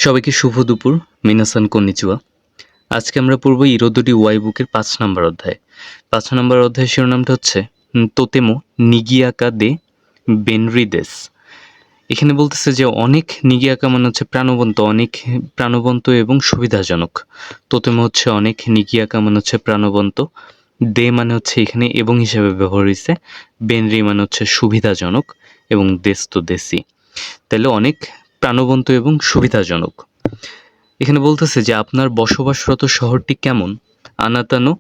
সবাইকে শুভ দুপুর। মিনাসান কন্নিচিওয়া। আজকে আমরা পড়ব ইরোদোরি ওয়াই বুকের ৫ নম্বর অধ্যায়। ৫ নম্বর অধ্যায়ের শিরোনামটা হচ্ছে তোতেমো নিগিয়াকা দে বেনরিদেস। এখানে বলতেছে যে অনেক নিগিয়াকা মানে হচ্ছে প্রাণবন্ত, অনেক প্রাণবন্ত এবং সুবিধাজনক। তোতেমো হচ্ছে অনেক, নিগিয়াকা মানে হচ্ছে প্রাণবন্ত, দে মানে হচ্ছে এখানে এবং হিসেবে ব্যবহার হয়েছে, বেনরি মানে হচ্ছে সুবিধাজনক এবং দেশ তো দেশি, তাহলে অনেক প্রাণবন্ত এবং সুবিধাজনক। এখানে বলতেছে যে আপনার বসবাসরত শহরটি কেমন। আনাতানো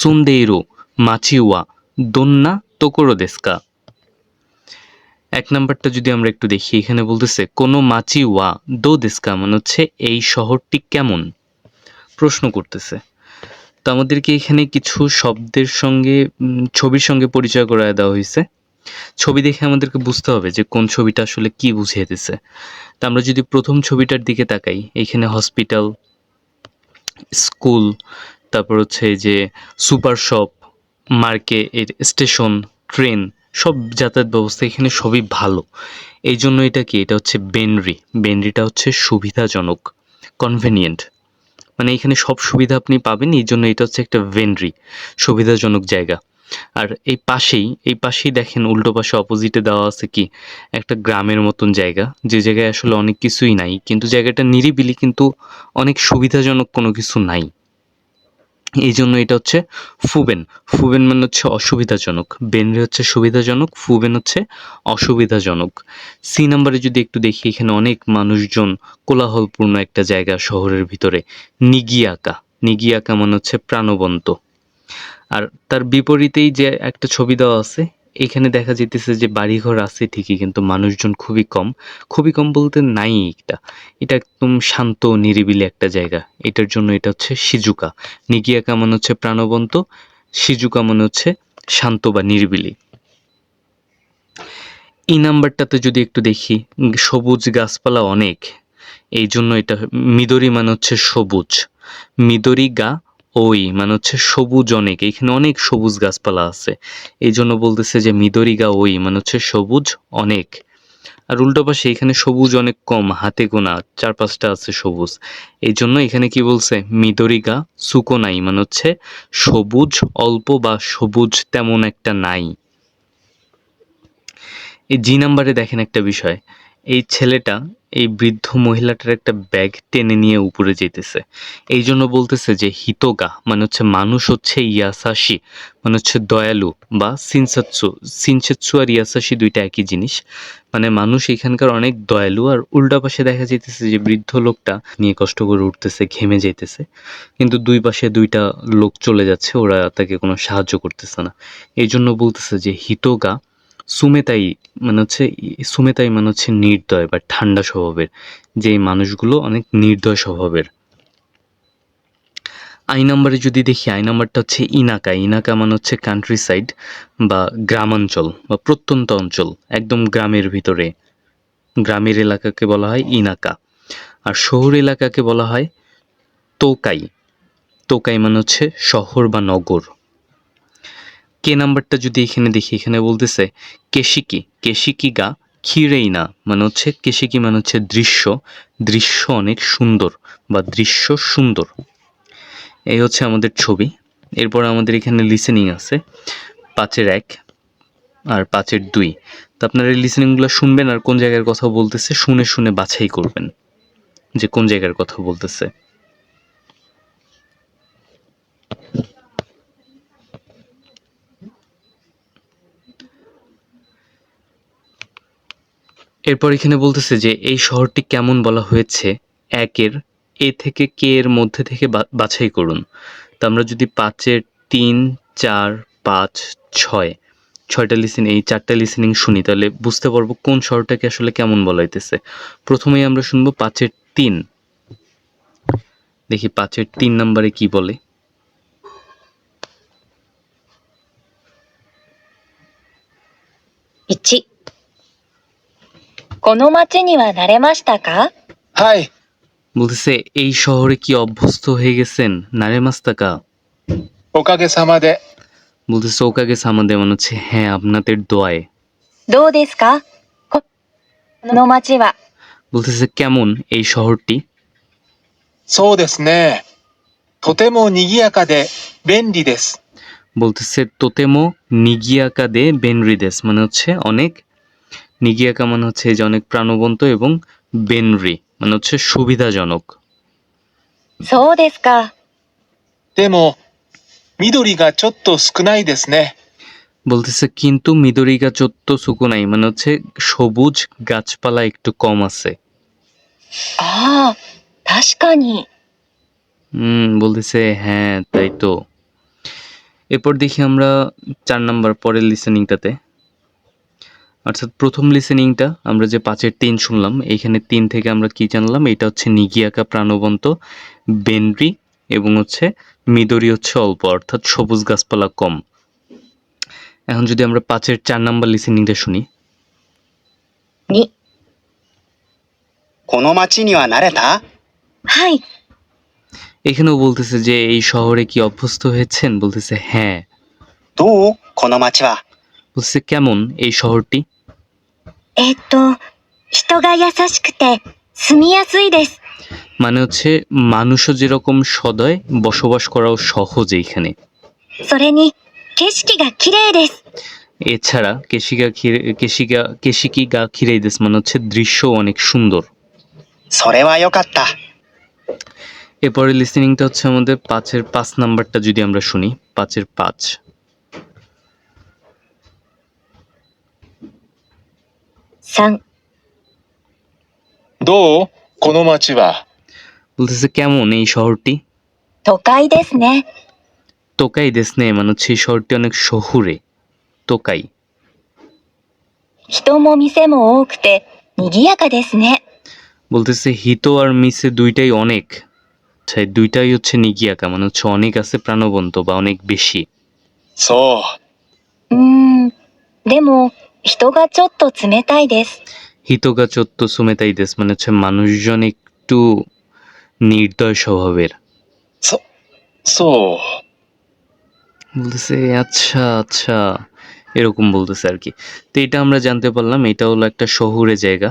সুন্দেইরো মাচিওয়া দোন্না তোকোরো দেস্কা। এক নাম্বারটা যদি আমরা একটু দেখি, এখানে বলতেছে কোনো মাচিওয়া দো দেস্কা মানে হচ্ছে এই শহরটি কেমন, প্রশ্ন করতেছে। তো আমাদেরকে এখানে কিছু শব্দের সঙ্গে ছবির সঙ্গে পরিচয় করায় দেওয়া হয়েছে। ছবি দেখে আমাদেরকে বুঝতে হবে যে কোন ছবিটা আসলে কি বুঝিয়ে দিছে। তো আমরা যদি প্রথম ছবিটার দিকে তাকাই, এখানে হসপিটাল, স্কুল, তারপর হচ্ছে এই যে super shop, market, station, train, সব যাতায়াত ব্যবস্থা এখানে সবই ভালো। এই জন্য এটা কি, এটা হচ্ছে বেনরি। বেনরিটা হচ্ছে সুবিধাজনক, কনভেনিয়েন্ট, মানে এখানে সব সুবিধা আপনি পাবেন, এই জন্য এটা হচ্ছে একটা ভেনরি, সুবিধাজনক জায়গা। আর এই পাশেই দেখেন উল্টো পাশে অপোজিটে দেওয়া আছে কি একটা গ্রামের মতন জায়গা, যে জায়গায় আসলে অনেক কিছুই নাই, কিন্তু জায়গাটা নিরিবিলি, কিন্তু অনেক সুবিধাজনক কোনো কিছু নাই। এই জন্য এটা হচ্ছে ফুবেন। ফুবেন মানে হচ্ছে অসুবিধাজনক, বেনরি হচ্ছে সুবিধাজনক, ফুবেন হচ্ছে অসুবিধাজনক। সি নাম্বারে যদি একটু দেখি, এখানে অনেক মানুষজন, কোলাহলপূর্ণ একটা জায়গা শহরের ভিতরে। নিগিয়াকা, নিগিয়াকা মানে হচ্ছে প্রাণবন্ত। আর তার বিপরীতেই যে একটা ছবি দেওয়া আছে, এখানে দেখা যেতেছে যে বাড়িঘর আছে ঠিকই, কিন্তু মানুষজন খুবই কম। খুবই কম বলতে নাই, এটা একদম শান্ত নিরিবিলি একটা জায়গা। এটার জন্য এটা হচ্ছে সিজুকা। নিগিয়াকা মানে হচ্ছে প্রাণবন্ত, সিজুকা মানে হচ্ছে শান্ত বা নিরিবিলি। এই নাম্বারটাতে যদি একটু দেখি, সবুজ গাছপালা অনেক, এই জন্য এটা মিদরি মানে হচ্ছে সবুজ। মিদরি গা ওই মানে হচ্ছে সবুজ অনেক, এখানে অনেক সবুজ গাছপালা আছে, এই জন্য বলতেছে যে মিদরি গা ওই মানে হচ্ছে সবুজ অনেক। আর উল্টো পাশে এখানে সবুজ অনেক কম, হাতে গোনা 4-5টা আছে সবুজ, এই জন্য এখানে কি বলছে মিদরি গা সুকো নাই মানে হচ্ছে সবুজ অল্প বা সবুজ তেমন একটা নাই। এই জি নাম্বারে দেখেন একটা বিষয়, এই ছেলেটা এই বৃদ্ধ মহিলাটার একটা ব্যাগ টেনে নিয়ে উপরে যেতেছে, এই জন্য বলতেছে যে হিতোগা মানে হচ্ছে মানুষ হচ্ছে ইয়াসাশি মানে হচ্ছে দয়ালু, বা সিনসেৎসু আর ইয়াসাশি দুইটা একই জিনিস, মানে মানুষ এখানকার অনেক দয়ালু। আর উল্টা পাশে দেখা যেতেছে যে বৃদ্ধ লোকটা নিয়ে কষ্ট করে উঠতেছে, ঘেমে যাইতেছে, কিন্তু দুই পাশে দুইটা লোক চলে যাচ্ছে, ওরা তাকে কোনো সাহায্য করতেছে না, এই জন্য বলতেছে যে হিতোগা সুমেতাই মানে হচ্ছে সুমেতাই মানে হচ্ছে নির্দয় বা ঠান্ডা স্বভাবের, যে এই মানুষগুলো অনেক নির্দয় স্বভাবের। আই নাম্বারে যদি দেখি, আই নাম্বারটা হচ্ছে ইনাকা। ইনাকা মানে হচ্ছে কান্ট্রি সাইড বা গ্রামাঞ্চল বা প্রত্যন্ত অঞ্চল, একদম গ্রামের ভিতরে, গ্রামের এলাকাকে বলা হয় ইনাকা। আর শহর এলাকাকে বলা হয় তোকাই। তোকাই মানে হচ্ছে শহর বা নগর। কে নাম্বারটা যদি এখানে দেখি, এখানে বলতেছে কেশিকি, কেশিকি গা খিরেই না মানে হচ্ছে কেশিকি মানে হচ্ছে দৃশ্য, দৃশ্য অনেক সুন্দর বা দৃশ্য সুন্দর। এই হচ্ছে আমাদের ছবি। এরপর আমাদের এখানে লিসেনিং আছে 5-1 আর 5-2। তো আপনারা এই লিসেনিংগুলো শুনবেন আর কোন জায়গার কথা বলতেছে শুনে শুনে বাছাই করবেন যে কোন জায়গার কথা বলতেছে। এরপর এখানে বলতেছে যে এই শহরটি কেমন বলা হয়েছে, 1-এর এ থেকে কে এর মধ্যে থেকে বাছাই করুন। তো আমরা যদি 5-3, 4, 5, 6, 6টা এই 4টা লিসেনিং শুনি, তাহলে বুঝতে পারবো কোন শহরটাকে আসলে কেমন বলা হইতেছে। প্রথমেই আমরা শুনবো 5-3। দেখি 5-3 নাম্বারে কি বলে। 1、この町には慣れましたか？はい。 বলতেছে এই শহরে কি অভ্যস্ত হয়ে গেছেন, নারে মাস্তাকা। おかげさまで。 বলতেছে ওকাগে সামাদে মানে হচ্ছে হ্যাঁ আপনাদের দোয়ায়। どうですか？この町は。বলতেছে কেমন এই শহরটি? そうですね。とても賑やかで便利です。 বলতেছে তোতেমো নিগিয়াকা দে বেনরিদেস, মানে হচ্ছে অনেক, নিগিয়াকা মানে হচ্ছে এই যে অনেক প্রাণবন্ত, এবং বেনরি মানে হচ্ছে সুবিধাজনক। そうですか。でも、緑がちょっと少ないですね。 বলতেছে কিন্তু মিদরিগা চত্ব সুকুনাই, মানে হচ্ছে সবুজ গাছপালা একটু কম আছে। ああ、確かに。 বলতেছে হ্যাঁ তাই তো। এরপর দেখি আমরা 4 নাম্বার পরের লিসেনিংটাতে, অর্থাৎ প্রথম লিসেনিংটা আমরা যে 5-এর 3 শুনলাম, এইখানে 3 থেকে আমরা কি জানলাম? এটা হচ্ছে নিগিয়াকা প্রাণবন্ত, বেনরি এবং হচ্ছে মিদরি হচ্ছে অল্প, অর্থাৎ সবুজ গাছপালা কম। এখন যদি আমরা 5-এর 4 নাম্বার লিসেনিংটা শুনি। に、この町には慣れた？はい、 এখানেও বলতেছে যে এই শহরে কি অভ্যস্ত হয়েছেন? বলতেছে হ্যাঁ। どう？この町は。 বলতেছে কেমন এই শহরটি? 人が優しくて住みやすいです。 মানে হচ্ছে মানুষও যেরকম সদয়, বসবাস করাও সহজ এইখানে। それに、景色が綺麗です。 এছাড়া কেশিকি গা খিরাইদেস মানে হচ্ছে দৃশ্য অনেক সুন্দর। それはよかった。 এরপরে লিসেনিংটা হচ্ছে আমাদের 5-এর 5 নাম্বারটা যদি আমরা শুনি। 5-এর 5। 3、どうこの町は。 বলতেছে কেমন এই শহরটি? 都会ですね。 তোকাই দেসনে মানে হচ্ছে এই শহরটি অনেক শহুরে। তোকাই। 人も店も多くて賑やかですね。 বলতেছে হিতো আর মিসে দুইটাই অনেক, আচ্ছা এই দুইটাই হচ্ছে নিগিয়াকা মানে হচ্ছে অনেক আছে, প্রাণবন্ত বা অনেক বেশি। そう。でも、人がちょっと冷たいです。 হিতোগা চত্ব সুমেতাই দেশ মানে হচ্ছে মানুষজন একটু নির্দয় স্বভাবের। そう。 বলতেছে আচ্ছা আচ্ছা, এরকম বলতেছে আর কি। তো এটা আমরা জানতে পারলাম এটা হলো একটা শহুরে জায়গা,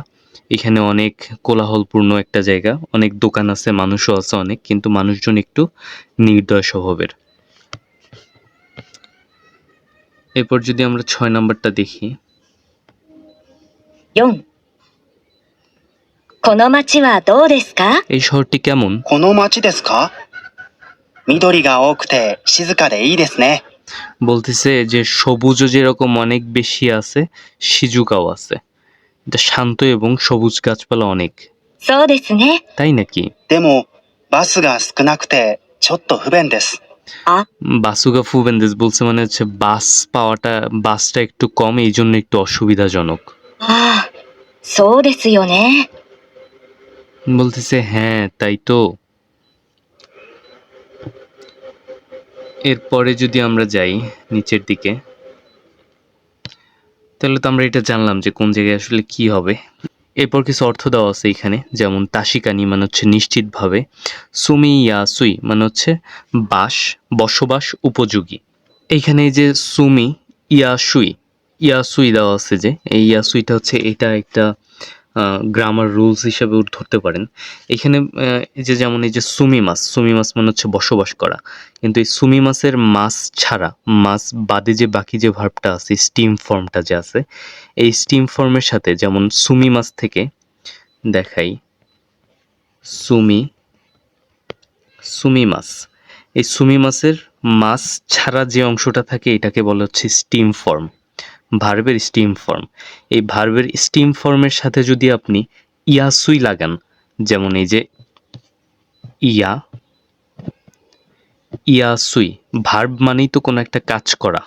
এখানে অনেক কোলাহলপূর্ণ একটা জায়গা, অনেক দোকান আছে, মানুষও আছে অনেক, কিন্তু মানুষজন একটু নির্দয় স্বভাবের। এরপর যদি আমরা 6 নাম্বারটা দেখি। 4、この街はどうですか？ এই শহরটি কেমন? この町ですか？緑が多くて静かでいいですね。 বলতেছে যে সবুজও যেরকম অনেক বেশি আছে, সিজুকাও আছে, এটা শান্ত এবং সবুজ গাছপালা অনেক। そうですね。 তাই নাকি? でも、バスが少なくてちょっと不便です。 বাসুগা ফুবেন্দেস বলছে মানে হচ্ছে বাসটা একটু কম, এই জন্য একটু অসুবিধাজনক। ああ、そうですよね。 বলতেছে হ্যাঁ তাই তো। এরপরে যদি আমরা যাই নিচের দিকে, তাহলে তো আমরা এটা জানলাম যে কোন জায়গায় আসলে কি হবে। এরপর কিছু অর্থ দেওয়া আছে এখানে, যেমন তাশিকানি মানে হচ্ছে নিশ্চিতভাবে, সুমি ইয়াসুই মানে হচ্ছে বসবাস উপযোগী। এইখানে এই যে সুমি ইয়াসুই দেওয়া আছে, যে এই ইয়াসুইটা হচ্ছে এটা একটা গ্রামার রুলস হিসেবে ধরতে পারেন। এখানে এই যে যেমন এই যে সুমি মাস মানে হচ্ছে বসবাস করা, কিন্তু এই সুমি মাসের মাস ছাড়া, মাস বাদে যে বাকি যে ভার্বটা আছে, স্টিম ফর্মটা যে আছে, এই স্টিম ফর্মের সাথে, যেমন সুমি মাস থেকে দেখাই, সুমি মাস, এই সুমি মাসের মাস ছাড়া যে অংশটা থাকে এটাকে বলা হচ্ছে স্টিম ফর্ম, ভার্বের স্টিম ফর্ম। এই ভার্বের স্টিম ফর্মের সাথে যদি আপনি ইয়াসুই লাগান, যেমন এই যে ইয়াসুই, ভার্ব মানেই তো কোনো একটা কাজ করা,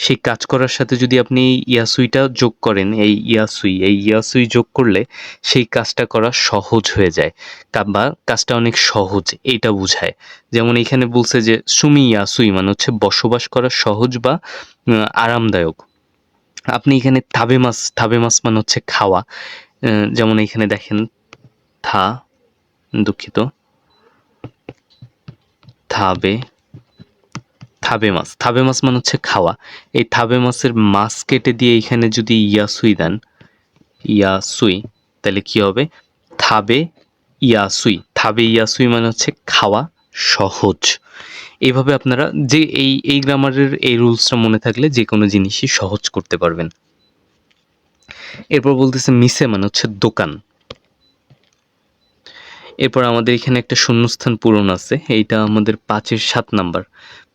সেই কাজ করার সাথে যদি আপনি ইয়াসুইটা যোগ করেন, এই ইয়াসুই যোগ করলে সেই কাজটা করা সহজ হয়ে যায়, বা কাজটা অনেক সহজ এইটা বোঝায়। যেমন এখানে বলছে যে সুমি ইয়াসুই মানে হচ্ছে বসবাস করা সহজ বা আরামদায়ক। আপনি এখানে থাবে মাস মানে হচ্ছে খাওয়া, যেমন এখানে দেখেন থাবে মাস মানে হচ্ছে খাওয়া। এই থাবে মাসের মাস কেটে দিয়ে এখানে যদি ইয়াসুই দেন, তাহলে কি হবে? থাবে ইয়াসুই। থাবে ইয়াসুই মানে হচ্ছে খাওয়া সহজ। এইভাবে আপনারা যে এই গ্রামারের এই রুলসটা মনে থাকলে যে কোনো জিনিসই সহজ করতে পারবেন। এরপর বলতেছে মিসে মানে হচ্ছে দোকান। এরপর আমাদের এখানে একটা শূন্যস্থান পূরণ আছে, এইটা আমাদের 5-এর 7 নাম্বার।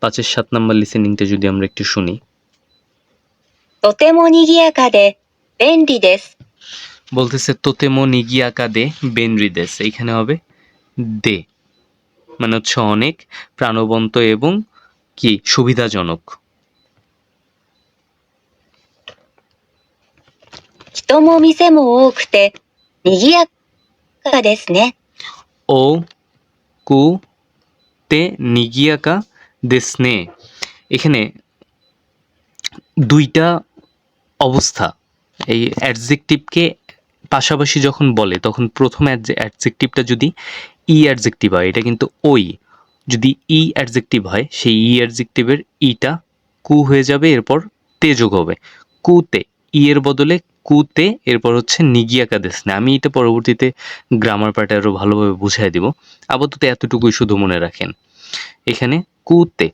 5-এর 7 নাম্বার লিসেনিংটা যদি আমরা একটু শুনি। とても賑やかで便利です。 বলতেছে তোতেমো নিগিয়াকা দে বেনরিদেস, এইখানে হবে দে, মানে হচ্ছে অনেক প্রাণবন্ত এবং কি সুবিধাজনক। 人も店も多くて賑やかですね。 ও কু তে নিগিয়াকা দেসনে, এখানে দুইটা অবস্থা। এই অ্যাডজেক্টিভকে পাশাপাশি যখন বলে তখন প্রথম অ্যাডজেক্টিভটা যদি ই অ্যাডজেক্টিভ হয়, এটা কিন্তু ওই। যদি ই অ্যাডজেক্টিভ হয়, সেই ই অ্যাডজেক্টিভের ইটা কু হয়ে যাবে, এরপর তে যোগ হবে। কুতে, ই এর বদলে কুতে, এরপর হচ্ছে নিগিয়াকা দেসনে। আমি এটা পরবর্তীতে গ্রামার পার্টে আরও ভালোভাবে বুঝাই দিব, আপাতত এতটুকুই শুধু মনে রাখেন। এখানে কুতে।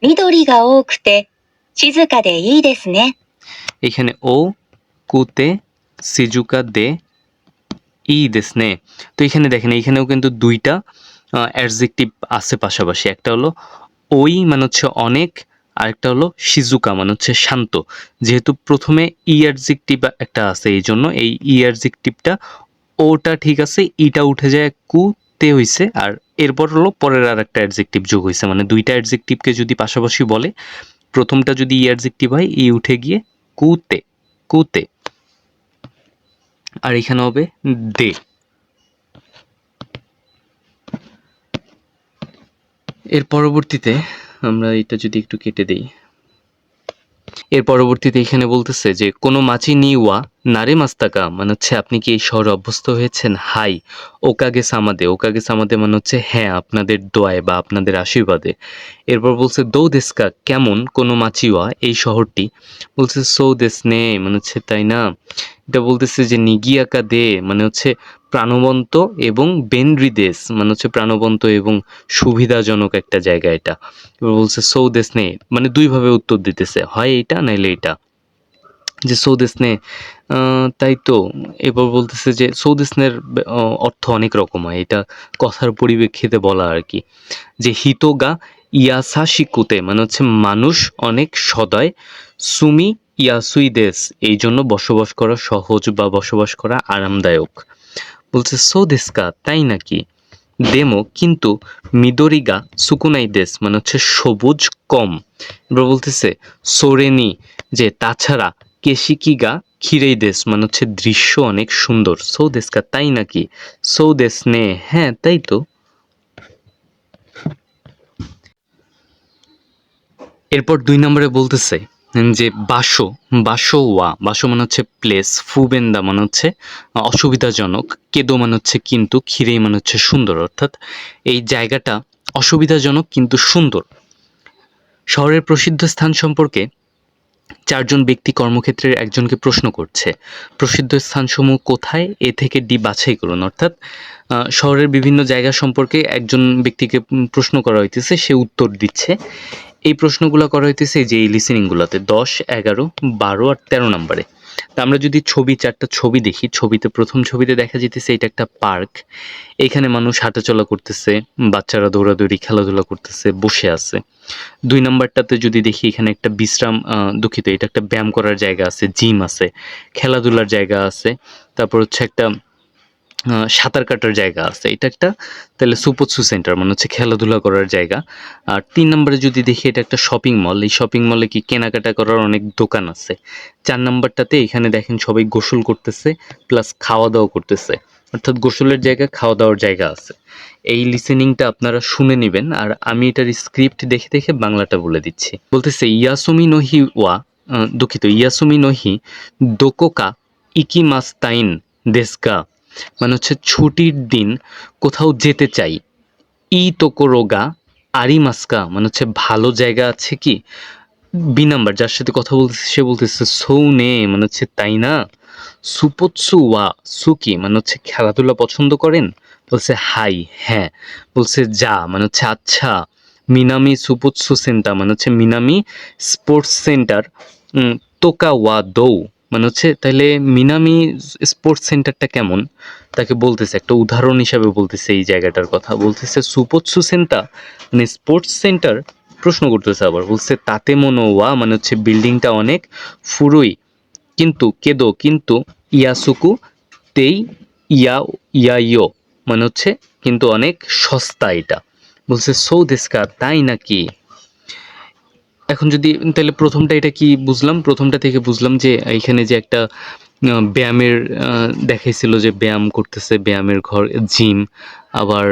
緑が多くて静かでいいですね。 এখানে ও কুতে সিজুকা দে ই দেসনে। তো এখানে দেখেন, এইখানেও কিন্তু দুইটা অ্যাডজেক্টিভ আছে পাশাপাশি। একটা হলো ওই মানে হচ্ছে অনেক, আরেকটা হলো শিজুকা মানে হচ্ছে শান্ত। যেহেতু প্রথমে ই অ্যাডজেক্টিভ একটা আছে, এই জন্য এই ই অ্যাডজেক্টিভটা ওটা ঠিক আছে, ইটা উঠে যায়, কুতে হইছে, আর এরপর হলো পরের আর একটা অ্যাডজেক্টিভ যোগ হয়েছে। মানে দুইটা অ্যাডজেক্টিভকে যদি পাশাপাশি বলে, প্রথমটা যদি ই অ্যাডজেক্টিভ হয়, ই উঠে গিয়ে কুতে, কুতে, আর এখানে হবে দে। এর পরবর্তীতে আমরা এটা যদি একটু কেটে দেই, এর পরবর্তীতে এখানে বলতেছে যে কোনো মাছি নি ওয়া নারে মাস্তাকা, মানে হচ্ছে আপনি কি এই শহরে অভ্যস্ত হয়েছেন? হাই ওকাগে সামাদে। ওকাগে সামাদে মানে হচ্ছে হ্যাঁ আপনাদের দোয়ায় বা আপনাদের আশীর্বাদে। এরপর বলছে দৌ দেশকা কেমন কোনো মাচিওয়া এই শহরটি। বলছে সৌ দেশ নে মানে হচ্ছে তাই না। এটা বলতেছে যে নিগিয়াকা দে মানে হচ্ছে প্রাণবন্ত, এবং বেনরি দেশ মানে হচ্ছে প্রাণবন্ত এবং সুবিধাজনক একটা জায়গা এটা। এবার বলছে সৌ দেশ নে, মানে দুইভাবে উত্তর দিতেছে, হয় এইটা নাইলে এটা, যে সৌদেশনে। তাই তো। এবার বলতেছে যে সৌদেশনের অর্থ অনেক রকম হয়, এটা কথার পরিপ্রেক্ষিতে বলা আর কি। যে হিতোগা ইয়াসাশিকুতে মানে হচ্ছে মানুষ অনেক সদয়, সুমি ইয়াসুই দেশ এই জন্য বসবাস করা সহজ বা বসবাস করা আরামদায়ক। বলছে সৌদেশকা তাই নাকি, দেমো কিন্তু মিদরিগা সুকুনাই দেশ মানে হচ্ছে সবুজ কম। এবার বলতেছে সোরেনি যে তাছাড়া কেশিকিগা খিরেই দেশ মানে হচ্ছে দৃশ্য অনেক সুন্দর। সৌ দেশকা তাই নাকি, সৌ দেশ নে হ্যাঁ তাই তো। এরপর 2 নম্বরে বলতেছে যে বাসো, বাসো ওয়া, বাসো মানে হচ্ছে প্লেস, ফুবেন্দা মানে হচ্ছে অসুবিধাজনক, কেদো মানে হচ্ছে কিন্তু, খিরেই মানে হচ্ছে সুন্দর, অর্থাৎ এই জায়গাটা অসুবিধাজনক কিন্তু সুন্দর। শহরের প্রসিদ্ধ স্থান সম্পর্কে 4 জন ব্যক্তি কর্মক্ষেত্রের একজনকে প্রশ্ন করছে, প্রসিদ্ধ স্থানসমূহ কোথায়, এ থেকে ডি বাছাই করুন। অর্থাৎ শহরের বিভিন্ন জায়গা সম্পর্কে একজন ব্যক্তিকে প্রশ্ন করা হইতেছে, সে উত্তর দিচ্ছে। এই প্রশ্নগুলো করা হইতেছে যে এই লিসেনিংগুলোতে 10, 11, 12 আর 13 নম্বরে। তা আমরা যদি 4টা ছবি দেখি, ছবিতে প্রথম ছবিতে দেখা যেতেছে এটা একটা পার্ক, এখানে মানুষ হাঁটাচলা করতেছে, বাচ্চারা দৌড়াদৌড়ি খেলাধুলা করতেছে, বসে আছে। 2 নাম্বারটাতে যদি দেখি, এখানে একটা বিশ্রাম, দুঃখিত, এটা একটা ব্যায়াম করার জায়গা আছে, জিম আছে, খেলাধুলার জায়গা আছে, তারপর হচ্ছে একটা সাঁতার কাটার জায়গা আছে। এটা একটা তাহলে সুপোৎসু সেন্টার মানে হচ্ছে খেলাধুলা করার জায়গা। আর 3 নম্বরে যদি দেখি, এটা একটা শপিং মল, এই শপিং মলে কি কেনাকাটা করার অনেক দোকান আছে। 4 নাম্বারটাতে এখানে দেখেন সবাই গোসল করতেছে প্লাস খাওয়া দাওয়া করতেছে, অর্থাৎ গোসলের জায়গা, খাওয়া দাওয়ার জায়গা আছে। এই লিসেনিংটা আপনারা শুনে নেবেন, আর আমি এটার স্ক্রিপ্ট দেখে দেখে বাংলাটা বলে দিচ্ছি। বলতেছে ইয়াসুমি নহি ওয়া, দুঃখিত, ইয়াসুমি নহি দোকোকা ইকিমাস্তাইন দেশকা, মানে হচ্ছে ছুটির দিন কোথাও যেতে চাই। ই তোকোরোগা আরিমাস্কা মানে হচ্ছে ভালো জায়গা আছে কি। বি নাম্বার যার সাথে কথা বলতেছে সে বলতেছে সৌনে মানে হচ্ছে তাই না, সুপোৎসু ওয়া সুকি মানে হচ্ছে খেলাধুলা পছন্দ করেন, বলছে হাই হ্যাঁ, বলছে যা মানে হচ্ছে আচ্ছা, মিনামি সুপোৎসু সেন্টার মানে হচ্ছে মিনামি স্পোর্টস সেন্টার, তোকা ওয়া দৌ মানে হচ্ছে তাহলে মিনামি স্পোর্টস সেন্টারটা কেমন, তাকে বলতেছে একটা উদাহরণ হিসাবে বলতেছে এই জায়গাটার কথা, বলতেছে সুপোৎসু সেন্টার মানে স্পোর্টস সেন্টার, প্রশ্ন করতেছে আবার বলছে তাতে মনো ওয়া মানে হচ্ছে বিল্ডিংটা অনেক ফুরুই কিন্তু কেদো কিন্তু ইয়াসুকু তেই ইয়া ইয়াইও মানে হচ্ছে কিন্তু অনেক সস্তা এটা, বলছে সো দেস্কা তাই নাকি। এখন যদি তাহলে প্রথমটা এটা কি বুঝলাম, প্রথমটা থেকে বুঝলাম যে এখানে যে একটা ব্যায়ামের দেখাইছিল যে ব্যায়াম করতেছে, ব্যায়ামের ঘর, জিম, আবার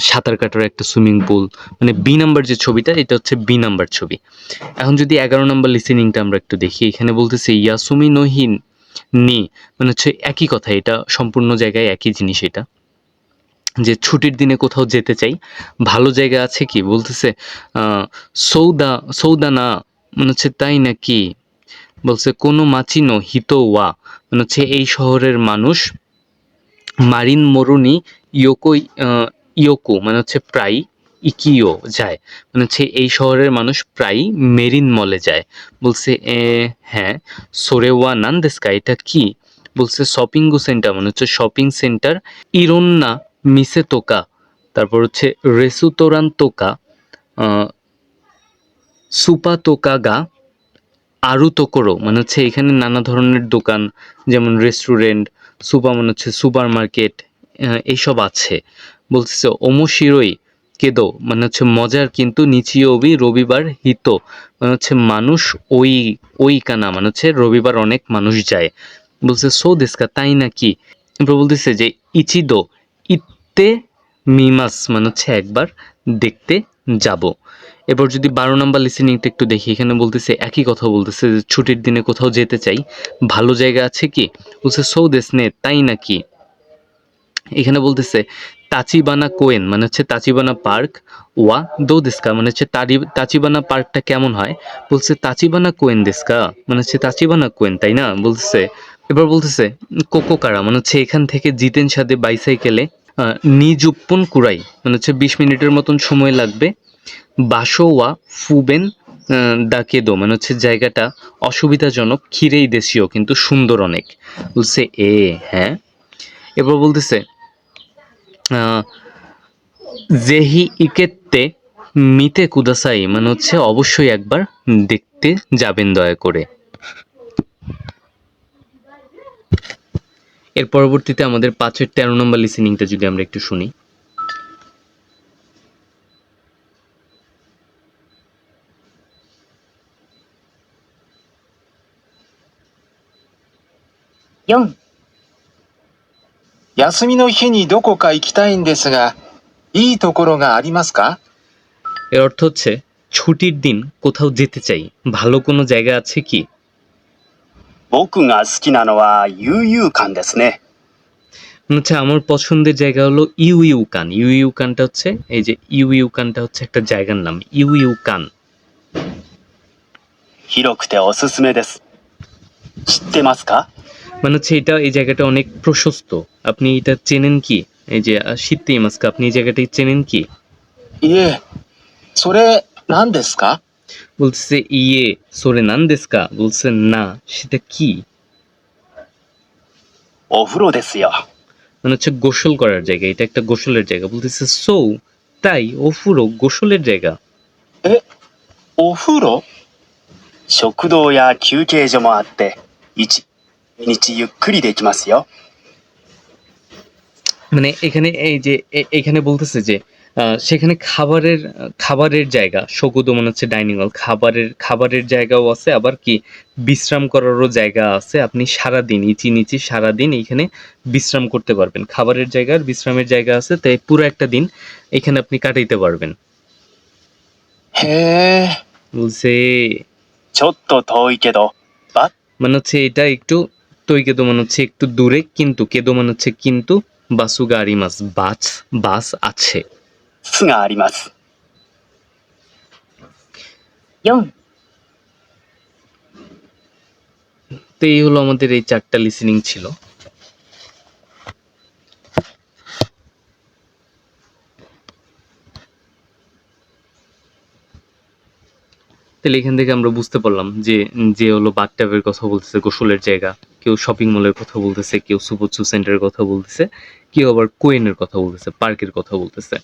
সাঁতার কাটার একটা সুইমিং পুল, মানে বি নাম্বার যে ছবিটা এটা হচ্ছে বি নাম্বার ছবি। এখন যদি 11 নাম্বার লিসেনিংটা আমরা একটু দেখি, এখানে বলতেছে ইয়াসুমি নহিন নি মানে হচ্ছে একই কথা, এটা সম্পূর্ণ জায়গায় একই জিনিস, এটা যে ছুটির দিনে কোথাও যেতে চাই, ভালো জায়গা আছে কি, বলতেছে সৌদা সৌদা না মানে হচ্ছে তাই নাকি, বলছে কোনো মাচিনো হিতো ওয়া মানে হচ্ছে এই শহরের মানুষ, মারিন মরুনি ইয়োকো ইয়োকো মানে হচ্ছে প্রায়, ইকিও যায় মানে হচ্ছে এই শহরের মানুষ প্রায় মেরিন মলে যায়, বলছে হ্যাঁ, সোরেওয়া নান্দেস্কা এটা কি, বলছে শপিং সেন্টার মানে হচ্ছে শপিং সেন্টার, ইরন্না মিসে তোকা, তারপর হচ্ছে রেসুতোরান তোকা, সুপা তোকা গা আরু তোকোরো মানে হচ্ছে এখানে নানা ধরনের দোকান, যেমন রেস্টুরেন্ট, সুপার মানে হচ্ছে সুপার মার্কেট, এইসব আছে, বলতেছে ওমোশিরোই কেদো মানে হচ্ছে মজার কিন্তু নিচিওবি রবিবার হিতো মানে হচ্ছে মানুষ ওই ওই কানা মানে হচ্ছে রবিবার অনেক মানুষ যায়, বলছে সো দেস্কা তাই নাকি, এরপর বলতেছে যে ইচিদো ইত্তে মিমাস মানে হচ্ছে একবার দেখতে যাব। এরপর যদি 12 নাম্বার লিসেনিংটা একটু দেখি, এখানে বলতেছে একই কথা, বলতেছে যে ছুটির দিনে কোথাও যেতে চাই, ভালো জায়গা আছে কি, বলছে সৌ দেশনে তাই নাকি। এখানে বলতেছে তাচিবানা কোয়েন মানে হচ্ছে তাচিবানা পার্ক, ওয়া দো দেস্কা মানে হচ্ছে তাচিবানা পার্কটা কেমন হয়, বলছে তাচিবানা কোয়েন দেস্কা মানে হচ্ছে তাচিবানা কোয়েন তাই না, বলতেছে। এবার বলতেছে কোকোকারা মানে হচ্ছে এখান থেকে জিতেন সাথে বাইসাইকেলে নিজুপ্পন কুরাই মানে হচ্ছে 20 মিনিটের মতন সময় লাগবে, বাসোয়া ফুবেন দাকেদো মানে হচ্ছে জায়গাটা অসুবিধাজনক, খিরেই দেশীয় কিন্তু সুন্দর অনেক, বলছে হ্যাঁ। এরপর বলতেছে জেহি ইকেত্তে মিতে কুদাসাই মানে হচ্ছে অবশ্যই একবার দেখতে যাবেন দয়া করে। এর পরবর্তীতে আমাদের 5-এর 13 নম্বর লিসেনিংটা যদি আমরা একটু শুনি। 4、休みの日にどこか行きたいんですが、いいところがありますか？ এর অর্থ হচ্ছে ছুটির দিন কোথাও যেতে চাই, ভালো কোনো জায়গা আছে কি, 僕が好きなのは悠々館ですね。 মানে হচ্ছে আমার পছন্দের জায়গা হলো ইউ ইউ কান, ইউ ইউ কানটা হচ্ছে এই যে ইউ ইউ কানটা হচ্ছে একটা জায়গার নাম, ইউ ইউ কান 広くておすすめです。知ってますか？ মানে হচ্ছে এটা এই জায়গাটা অনেক প্রশস্ত, আপনি এটা চেনেন কি, এই যে শীতে মাস্কা আপনি এই জায়গাটা চেনেন কি, いえ、それ何ですか？ বলছে ইয়ে সোরে নান দেস্কা, বলছে না সেটা কি, お風呂ですよ。 মানে হচ্ছে গোসল করার জায়গা, এটা একটা গোসলের জায়গা, বলতেছে সো তাই ও ফুরো গোসলের জায়গা, え、お風呂？食堂や休憩所もあって、一日ゆっくりできますよ。 মানে এখানে এই যে এখানে বলতেছে যে সেখানে খাবারের জায়গা, শকুদো মনে হচ্ছে ডাইনিং হল, খাবারের জায়গাও আছে, আবার কি বিশ্রাম করারও জায়গা আছে, আপনি সারাদিন নিচি সারাদিন এইখানে বিশ্রাম করতে পারবেন, খাবারের জায়গা আর বিশ্রামের জায়গা আছে, তাই পুরো একটা দিন এখানে আপনি কাটাইতে পারবেন, へえ、 বলছে ちょっと遠いけど、バ মানে হচ্ছে এটা একটু কেদো মানে হচ্ছে একটু দূরে, কিন্তু কেদো মানে হচ্ছে কিন্তু, বাসুগা আরিমাস বাস আছে, スがあります。 4、তো এই হলো আমাদের এই 4টা লিসেনিং ছিল। তাহলে এখান থেকে আমরা বুঝতে পারলাম যে যে হলো বাথটাবের কথা বলতেছে, গোসলের জায়গা, কেউ শপিং মলের কথা বলতেছে, কেউ সুবোৎসু সেন্টারের কথা বলতেছে, কেউ আবার কোয়েনের কথা বলতেছে, পার্কের কথা বলতেছে।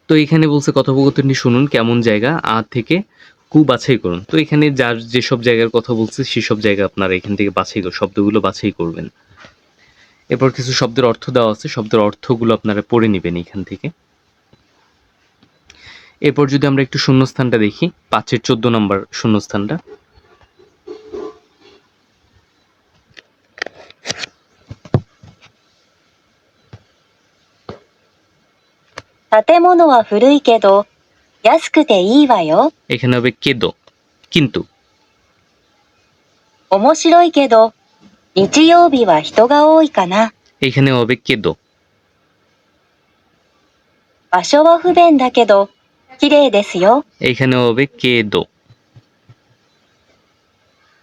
তো এখানে বলছে কথোপকথনটি শুনুন, কেমন জায়গা, আ থেকে কু বাছাই করুন। তো এখানে যার যেসব জায়গার কথা বলছে সেসব জায়গা আপনারা এখান থেকে বাছাই করুন, শব্দগুলো বাছাই করবেন। এরপর কিছু শব্দের অর্থ দেওয়া আছে, শব্দের অর্থগুলো আপনারা পড়ে নেবেন এখান থেকে। এরপর যদি আমরা একটু শূন্যস্থানটা দেখি, 5-এর 14 নম্বর শূন্যস্থানটা। 建物は古いけど、安くていいわよ。 এখানে হবে কেদো, কিন্তু। 面白いけど、日曜日は人が多いかな。 এখানে হবে কেদো। 場所は不便だけど、綺麗ですよ。 এখানে হবে কেদো।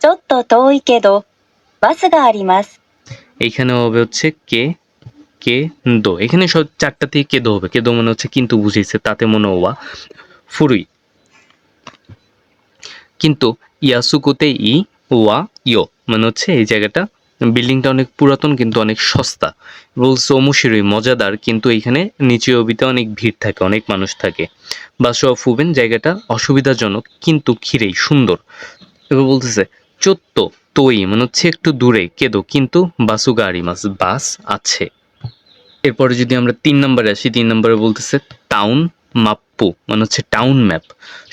ちょっと遠いけど、バスがあります。 এখানে হবে হচ্ছে কে দো। এখানে সব 4টাতেই কেদো হবে। কেদো মানে হচ্ছে কিন্তু বুঝিয়েছে, তাতে মনে ওয়া ফুরুই। কিন্তু ইয়াসুকোতে ই ওয়া ইয়ো মানে হচ্ছে এই জায়গাটা, বিল্ডিংটা অনেক পুরাতন কিন্তু অনেক সস্তা। বলছে ওমুশিরোই মজাদার, কিন্তু এইখানে নিচে অবিতে অনেক ভিড় থাকে, অনেক মানুষ থাকে। বাসো ফুবেন জায়গাটা অসুবিধাজনক কিন্তু খিরেই সুন্দর। এবার বলতেছে চোত্তো তোই মানে হচ্ছে একটু দূরে, কেদো কিন্তু বাসুগা আরিমাস বাস আছে। এরপরে যদি আমরা 3 নম্বরে আসি, 3 নম্বরে বলতেছে টাউন মাপ্পু মানে হচ্ছে টাউন ম্যাপ,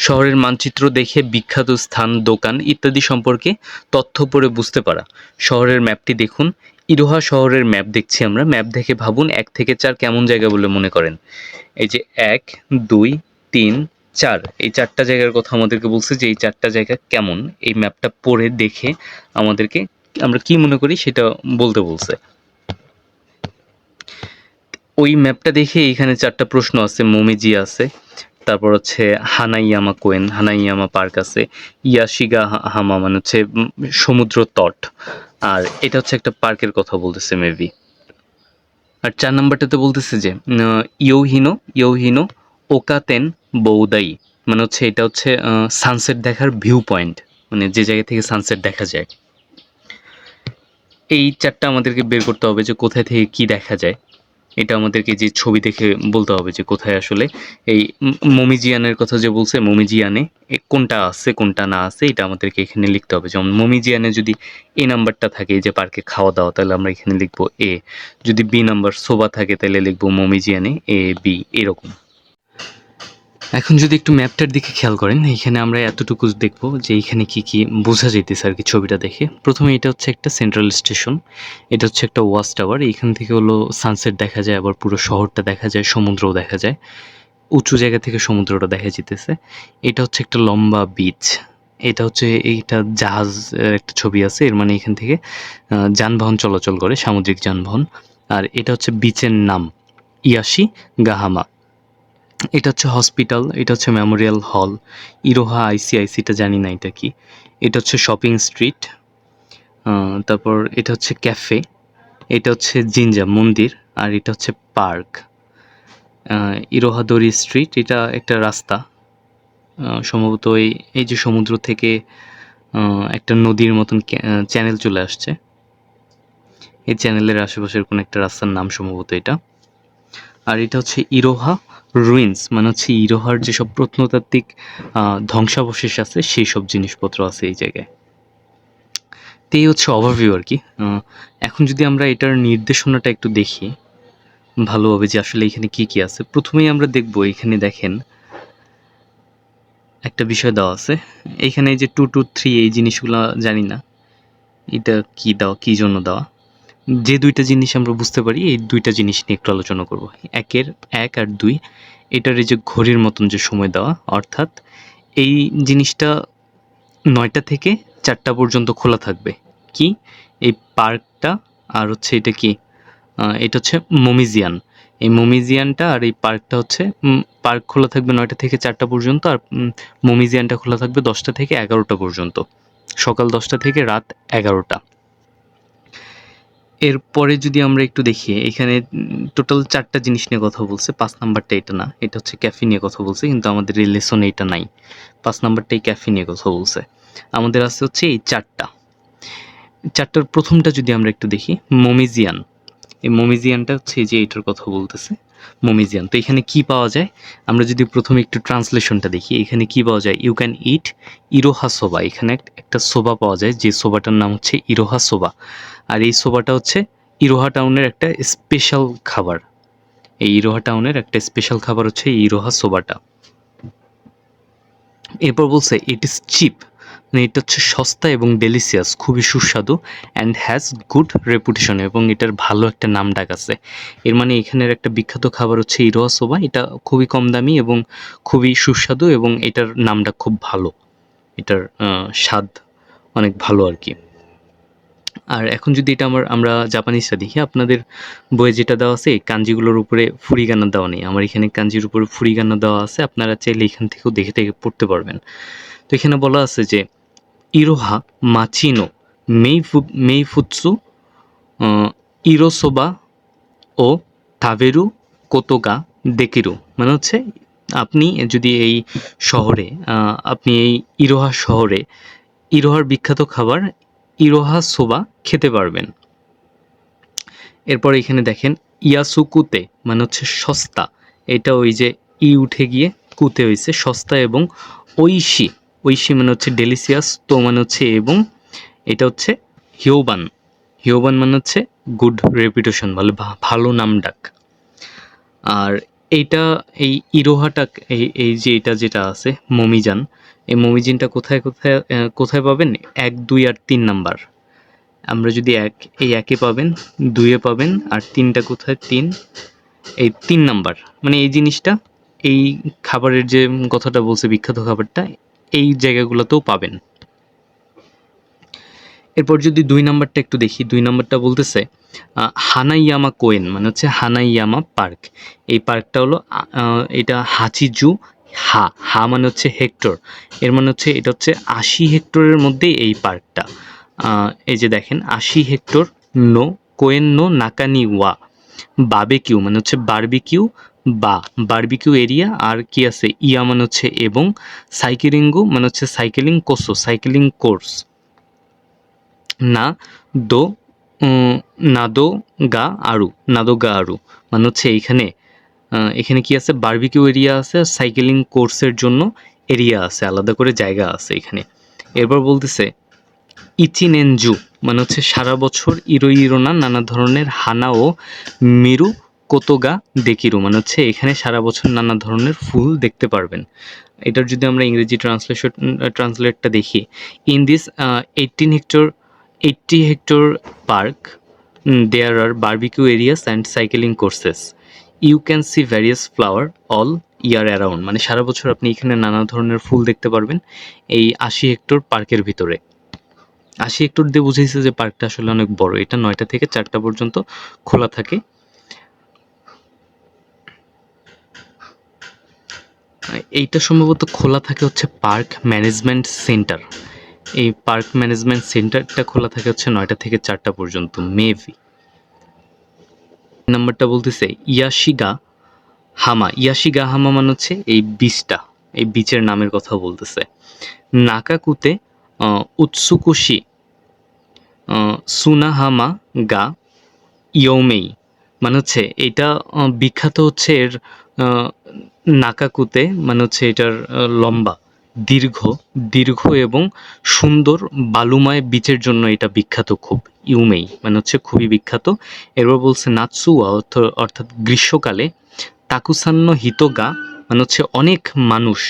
শহরের মানচিত্র দেখে বিখ্যাত স্থান, দোকান ইত্যাদি সম্পর্কে তথ্য পড়ে বুঝতে পারা। শহরের ম্যাপটি দেখুন। ইরোহা শহরের ম্যাপ দেখছি আমরা। ম্যাপ দেখে ভাবুন 1 থেকে 4 কেমন জায়গা বলে মনে করেন। এই যে 1, 2, 3, 4 এই 4টা জায়গার কথা আমাদেরকে বলছে যে এই 4টা জায়গা কেমন, এই ম্যাপটা পড়ে দেখে আমাদেরকে আমরা কি মনে করি সেটা বলতে বলছে। ওই ম্যাপটা দেখে এখানে 4টা প্রশ্ন আছে। মোমিজি আছে, তারপর হচ্ছে হানাইয়ামা কোয়েন, হানাইয়ামা পার্ক আছে, ইয়াশিগা হামা মানে হচ্ছে সমুদ্র তট, আর এটা হচ্ছে একটা পার্কের কথা বলতেছে মেবি। আর 4 নাম্বারটাতে বলতেছে যে ইয়োহিনো ওকাতেন বৌদাই মানে হচ্ছে এটা হচ্ছে সানসেট দেখার ভিউ পয়েন্ট, মানে যে জায়গা থেকে সানসেট দেখা যায়। এই 4টা আমাদেরকে বের করতে হবে যে কোথায় থেকে কি দেখা যায়। এটা আমাদেরকে যে ছবি দেখে বলতে হবে যে কোথায় আসলে এই মোমিজিয়ানের কথা যে বলছে, মোমিজিয়ানে কোনটা আছে কোনটা না আছে এটা আমাদেরকে এখানে লিখতে হবে। যেমন মোমিজিয়ানে যদি এ নাম্বারটা থাকে যে পার্কে খাওয়া দাওয়া, তাহলে আমরা এখানে লিখবো এ। যদি বি নাম্বার সোবা থাকে তাহলে লিখবো মোমিজিয়ানে এ বি, এরকম। এখন যদি একটু ম্যাপটার দিকে খেয়াল করেন, এখানে আমরা এতটুকু দেখবো যে এখানে কি কি বোঝা যেতেছে আর কি ছবিটা দেখে। প্রথমে এটা হচ্ছে একটা সেন্ট্রাল স্টেশন, এটা হচ্ছে একটা ওয়াচ টাওয়ার। এখান থেকে হলো সানসেট দেখা যায়, আবার পুরো শহরটা দেখা যায়, সমুদ্রও দেখা যায়, উঁচু জায়গা থেকে সমুদ্রটা দেখা যেতেছে। এটা হচ্ছে একটা লম্বা বিচ, এটা হচ্ছে এইটা জাহাজ একটা ছবি আছে, এর মানে এখান থেকে যানবাহন চলাচল করে, সামুদ্রিক যানবাহন। আর এটা হচ্ছে বিচের নাম ইয়াশি গাহামা। এটা হচ্ছে হসপিটাল, এটা হচ্ছে মেমোরিয়াল হল। ইরোহা আইসিআইসিটা জানি না এটা কি। এটা হচ্ছে শপিং স্ট্রিট, তারপর এটা হচ্ছে ক্যাফে, এটা হচ্ছে জিনজা মন্দির, আর এটা হচ্ছে পার্ক। ইরোহাদরি স্ট্রিট এটা একটা রাস্তা, সম্ভবত এই যে সমুদ্র থেকে একটা নদীর মতন চ্যানেল চলে আসছে, এই চ্যানেলের আশেপাশের কোনো একটা রাস্তার নাম সম্ভবত এটা। আর এটা হচ্ছে ইরোহা রুইন্স মানে হচ্ছে ইরোহার যেসব প্রত্নতাত্ত্বিক ধ্বংসাবশেষ আছে সেই সব জিনিসপত্র আছে এই জায়গায়। তো এই হচ্ছে ওভারভিউ আর কি। এখন যদি আমরা এটার নির্দেশনাটা একটু দেখি ভালোভাবে যে আসলে এখানে কি কি আছে। প্রথমেই আমরা দেখব এখানে দেখেন একটা বিষয় দেওয়া আছে, এইখানে এই যে 2 to 3 এই জিনিসগুলো জানি না এটা কি দেওয়া, কি জন্য দেওয়া। যে 2টা জিনিস আমরা বুঝতে পারি এই 2টা জিনিস নিয়ে একটু আলোচনা করব। 1 আর 2 এটার এই যে ঘড়ির মতন যে সময় দেওয়া, অর্থাৎ এই জিনিসটা 9টা থেকে 4টা পর্যন্ত খোলা থাকবে। কি এই পার্কটা, আর হচ্ছে এটা কি এটা হচ্ছে মোমিজিয়ান। এই মোমিজিয়ানটা আর এই পার্কটা হচ্ছে পার্ক খোলা থাকবে 9টা থেকে 4টা পর্যন্ত, আর মোমিজিয়ানটা খোলা থাকবে 10টা থেকে 11টা পর্যন্ত। সকাল 10টা থেকে রাত 11টা। এরপরে যদি আমরা একটু দেখি এখানে টোটাল 4টা জিনিস নিয়ে কথা বলছে। 5 নাম্বারটা এটা না, এটা হচ্ছে ক্যাফে নিয়ে কথা বলছে, কিন্তু আমাদের এই লেসনে এটা নাই। 5 নাম্বারটাই ক্যাফে নিয়ে কথা বলছে। আমাদের আছে হচ্ছে এই 4টার প্রথমটা যদি আমরা একটু দেখি, মমিজিয়ান। এই মমিজিয়ানটা হচ্ছে এই যে এইটার কথা বলতেছে, মমিজিয়ান। তো এখানে কি পাওয়া যায়, আমরা যদি প্রথমে একটু ট্রান্সলেশনটা দেখি, এখানে কি পাওয়া যায়, ইউ ক্যান ইট ইরোহা সোবা। এখানে একটা সোবা পাওয়া যায়, যে সোবাটার নাম হচ্ছে ইরোহা সোবা। আর এই সোবাটা হচ্ছে ইরোহা টাউনের একটা স্পেশাল খাবার। এই ইরোহা টাউনের একটা স্পেশাল খাবার হচ্ছে এই ইরোহা সোবাটা। এরপর বলছে ইট ইজ চিপ, মানে এটা হচ্ছে সস্তা এবং ডেলিসিয়াস, খুবই সুস্বাদু, অ্যান্ড হ্যাজ গুড রেপুটেশন, এবং এটার ভালো একটা নাম ডাক আছে। এর মানে এখানের একটা বিখ্যাত খাবার হচ্ছে ইরোহা সোবা, এটা খুবই কম দামি এবং খুবই সুস্বাদু, এবং এটার নামটা খুব ভালো, এটার স্বাদ অনেক ভালো আর কি। আর এখন যদি এটা আমরা জাপানিজটা দেখি, আপনাদের বইয়ে যেটা দেওয়া আছে কাঞ্জিগুলোর উপরে ফুরিগানা দেওয়া নেই, আমার এখানে কাঞ্জির উপরে ফুরিগানা দেওয়া আছে, আপনারা চাইলে এখান থেকেও দেখে দেখে পড়তে পারবেন। তো এখানে বলা আছে যে ইরোহা মাচিনো মেইফুৎসু ইরোসোবা ও তাবেরু কোতোগা দেকিরু, মানে হচ্ছে আপনি যদি এই শহরে আপনি এই ইরোহা শহরে ইরোহার বিখ্যাত খাবার ইরোহা সোবা খেতে পারবেন। এরপর এখানে দেখেন ইয়াসুকুতে, মানে হচ্ছে সস্তা, এটা ওই যে ই উঠে গিয়ে কুতে হয়েছে, সস্তা, এবং ঐশি, ঐশি মানে হচ্ছে ডেলিসিয়াস, তো মানে হচ্ছে এবং, এটা হচ্ছে হিওবান, হিওবান মানে হচ্ছে গুড রেপুটেশন, ভালো নাম ডাক। আর এইটা এই ইরোহাটা এই যে এটা যেটা আছে মমিজান, এই মমিজিনটা কোথায় কোথায় কোথায় পাবেন, 1, 2 আর 3 নাম্বার। আমরা যদি এই একে পাবেন, 2-এ পাবেন, আর 3টা কোথায়, 3, এই 3 নাম্বার, মানে এই জিনিসটা, এই খাবারের যে কথাটা বলছে বিখ্যাত খাবারটা, এই জায়গাগুলোতেও পাবেন। এরপর যদি 2 নাম্বারটা একটু দেখি, 2 নাম্বারটা বলতেছে হানাইয়ামা কোয়েন, মানে হচ্ছে হানাইয়ামা পার্ক। এই পার্কটা হলো এটা হাচিজু হা মানে হচ্ছে হেক্টর, এর মানে হচ্ছে এটা হচ্ছে 80 হেক্টরের মধ্যে এই পার্কটা। এই যে দেখেন 80 হেক্টর, নো কোয়েন নো নাকানি ওয়া বাবেকিউ, মানে হচ্ছে বারবিকিউ বা বারবিকিউ এরিয়া, আর কি আছে ইয়া মানে হচ্ছে এবং, সাইকেলিঙ্গু মানে হচ্ছে সাইকেলিং কোর্স, সাইকেলিং কোর্স, না দো নাদো গা আরু, নাদোগা আরু, মানে হচ্ছে এখানে কি আছে, বারবিকিউ এরিয়া আছে, সাইকেলিং কোর্সের জন্য এরিয়া আছে, আলাদা করে জায়গা আছে এখানে। এরপর বলতেছে ইচিনেনজু, মানে হচ্ছে সারা বছর ইরোনা নানা ধরনের হানা ও মিরু কোতোগা দেকিরু, মানে হচ্ছে এখানে সারা বছর নানা ধরনের ফুল দেখতে পারবেন। এটার যদি আমরা ইংরেজি ট্রান্সলেটটা দেখি, in this 80 hectare park there are barbecue areas and cycling courses. You can see various flower all year around, মানে সারা বছর আপনি এখানে নানা ধরনের ফুল দেখতে পারবেন এই 80 হেক্টর পার্কের ভিতরে। 80 হেক্টর দিয়ে বুঝাইছে যে পার্কটা আসলে অনেক বড়, এটা 9টা থেকে 4টা পর্যন্ত খোলা থাকে। এইটা সম্ভবত খোলা থাকে হচ্ছে পার্ক ম্যানেজমেন্ট সেন্টার, এই পার্ক ম্যানেজমেন্ট সেন্টারটা খোলা থাকে হচ্ছে 9টা থেকে 4টা পর্যন্ত মেবি। নাম্বারটা বলতেছে ইয়াশিগা হামা মানে হচ্ছে এই বিচটা, এই বিচের নামের কথা বলতেছে। নাকাকুতে উৎসুকুশি সুনাহামা গা ইয়োমেই, মানে হচ্ছে এটা বিখ্যাত হচ্ছে এর নাকাকুতে, মানে হচ্ছে এটার লম্বা দীর্ঘ এবং সুন্দর বালুময় বিচের জন্য এটা বিখ্যাত খুব, ইউমেই মানে হচ্ছে খুবই বিখ্যাত। এরপর বলছে নাৎসুয়া অর্থাৎ গ্রীষ্মকালে, তাকুসান্ন হিতোগা মানে হচ্ছে অনেক মানুষ,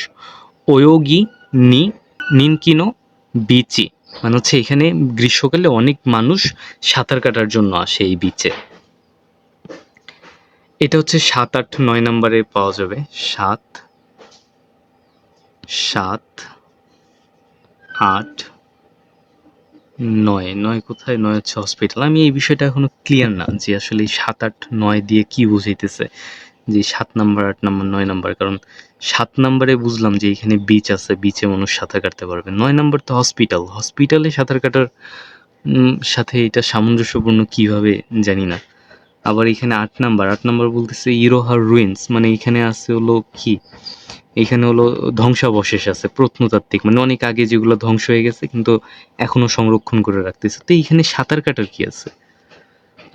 ওয়োগি নিনকিনো বিচি, মানে হচ্ছে এখানে গ্রীষ্মকালে অনেক মানুষ সাঁতার কাটার জন্য আসে এই বিচে। এটা হচ্ছে 7, 8, 9 নম্বরে পাওয়া যাবে। 7, 8, 9 কোথায়, 9 হচ্ছে হসপিটাল। আমি এই বিষয়টা এখনো ক্লিয়ার না যে আসলে 7, 8, 9 দিয়ে কি বুঝাইতেছে, যে 7 নাম্বার, 8 নাম্বার, 9 নাম্বার, কারণ 7 নাম্বারে বুঝলাম যে এখানে বিচ আছে, বিচে মানুষ সাঁতার কাটতে পারবে। 9 নাম্বার তো হসপিটাল, হসপিটালে সাঁতার কাটার সাথে এটা সামঞ্জস্যপূর্ণ কিভাবে জানি না। আবার এখানে 8 নাম্বার, 8 নাম্বার বলতেছে ইরোহার রুইন্স, মানে এখানে আছে হলো কি, এখানে হলো ধ্বংসাবশেষ আছে প্রত্নতাত্ত্বিক, মানে অনেক আগে যেগুলো ধ্বংস হয়ে গেছে কিন্তু এখনো সংরক্ষণ করে রাখতেছে। তো এইখানে সাঁতার কাটার কি আছে?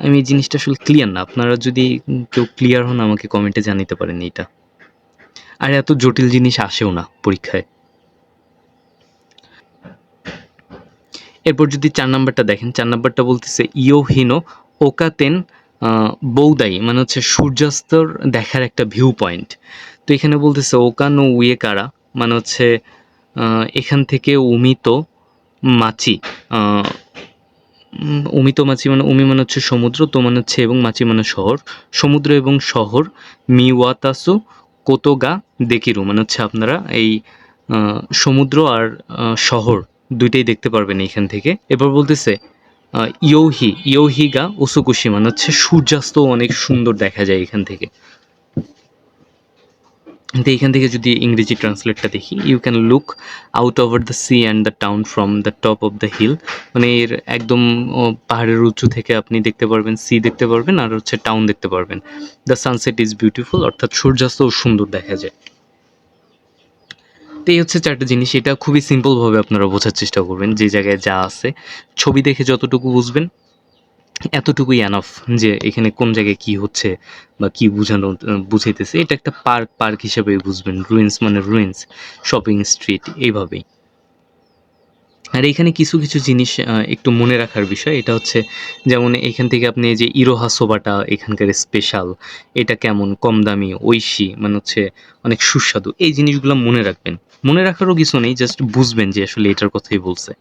আমি এই জিনিসটা আসলে ক্লিয়ার না। আপনারা যদি কেউ ক্লিয়ার হন আমাকে কমেন্টে জানাতে পারেন এটা। আর এত জটিল জিনিস আসেও না পরীক্ষায়। এরপর যদি 4 নাম্বারটা দেখেন, 4 নাম্বারটা বলতেছে ইয়োহিনো ওকাতেন বৌদাই, মানে হচ্ছে সূর্যাস্তর দেখার একটা ভিউ পয়েন্ট। তো এখানে বলতেছে ওকানো উয়েকারা, মানে হচ্ছে এখান থেকে উমিত মাচি, উমিত মাচি মানে উমি মানে হচ্ছে সমুদ্র, তো মানে হচ্ছে এবং মাচি মানে শহর, সমুদ্র এবং শহর, মিওয়াতাসু কোতোগা দেকিরু, মানে হচ্ছে আপনারা এই সমুদ্র আর শহর দুইটাই দেখতে পারবেন এইখান থেকে। এবার বলতেছে ইয়োহিগা ওসুকুশি, মানে হচ্ছে সূর্যাস্ত অনেক সুন্দর দেখা যায় এখান থেকে। তো এইখান থেকে যদি ইংরেজি ট্রান্সলেটটা দেখি, you can look out over the sea and the town from the top of the hill, মানে এর একদম পাহাড়ের উঁচু থেকে আপনি দেখতে পারবেন, সি দেখতে পারবেন আর হচ্ছে টাউন দেখতে পারবেন। দ্য সানসেট ইজ বিউটিফুল, অর্থাৎ সূর্যাস্তও সুন্দর দেখা যায়। তো এই হচ্ছে 4টা জিনিস। এটা খুবই সিম্পলভাবে আপনারা বোঝার চেষ্টা করবেন, যে জায়গায় যা আছে ছবি দেখে যতটুকু বুঝবেন এতটুকুই এনাফ, যে এখানে কোন জায়গায় কি হচ্ছে বা কি বুঝাইতেছে। এটা একটা পার্ক হিসেবে বুঝবেন, রুইন্স মানে রুইন্স, শপিং স্ট্রিট, এইভাবেই। আর এখানে কিছু কিছু জিনিস একটু মনে রাখার বিষয়, এটা হচ্ছে যেমন এখান থেকে আপনি এই যে ইরোহা সোবাটা এখানকার স্পেশাল, এটা কেমন, কম দামি, ঐশী মানে হচ্ছে অনেক সুস্বাদু, এই জিনিসগুলো মনে রাখবেন। মনে রাখারও কিছু নেই, জাস্ট বুঝবেন যে আসলে এটার কথাই বলছে।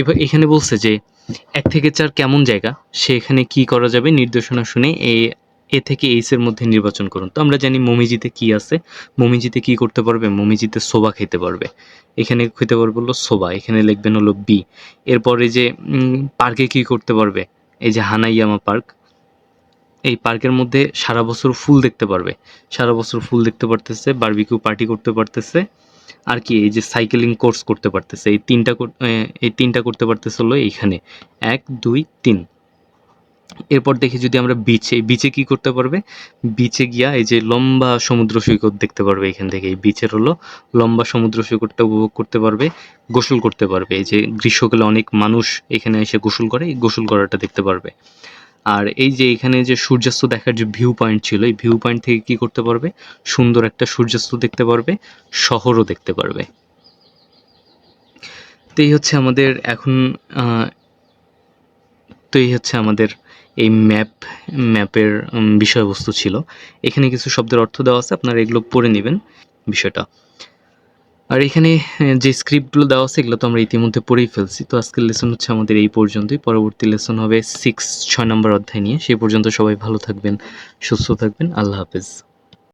এবার এখানে বলছে যে 1 থেকে 4 কেমন জায়গা, সেখানে কি করা যাবে, নির্দেশনা শুনে এ থেকে এইচ এর মধ্যে নির্বাচন করুন। তো আমরা জানি মমিজিতে কি আছে, মমিজিতে কি করতে পারবে, মমিজিতে সোবা খেতে পারবে, এখানে খেতে পারবে হলো সোবা, এখানে লিখবেন হলো বি। এরপরে যে পার্কে কি করতে পারবে, এই যে হানাইয়ামা পার্ক, এই পার্কের মধ্যে সারা বছর ফুল দেখতে পারবে, সারা বছর ফুল দেখতে পারতেছে, বারবিকিউ পার্টি করতে পারতেছে, আর কি এই যে সাইকেলিং কোর্স করতে পারতেছে, এই তিনটা করতে পারতেছে হলো এইখানে 1 2 3। এরপর দেখি যদি আমরা বিচে কি করতে পারবে, বিচে গিয়া এই যে লম্বা সমুদ্র সৈকত দেখতে পারবে, এখান থেকে এই বিচের হলো লম্বা সমুদ্র সৈকতটা উপভোগ করতে পারবে, গোসল করতে পারবে, এই যে গ্রীষ্মকালে অনেক মানুষ এখানে এসে গোসল করে, এই গোসল করাটা দেখতে পারবে। আর এই যে এখানে যে সূর্যাস্ত দেখার যে ভিউ পয়েন্ট ছিল, এই ভিউ পয়েন্ট থেকে কি করতে পারবে, সুন্দর একটা সূর্যাস্ত দেখতে পারবে, শহরও দেখতে পারবে। তো এই হচ্ছে আমাদের এখন এই ম্যাপের বিষয়বস্তু ছিল। এখানে কিছু শব্দের অর্থ দেওয়া আছে, আপনারা এগুলো পড়ে নেবেন বিষয়টা। আর এখানে যে স্ক্রিপ্টগুলো দেওয়া আছে এগুলো তো আমরা ইতিমধ্যে পড়েই ফেলছি। তো আজকের লেসন হচ্ছে আমাদের এই পর্যন্তই। পরবর্তী লেসন হবে 6 নম্বর অধ্যায় নিয়ে। সেই পর্যন্ত সবাই ভালো থাকবেন, সুস্থ থাকবেন। আল্লাহ হাফেজ।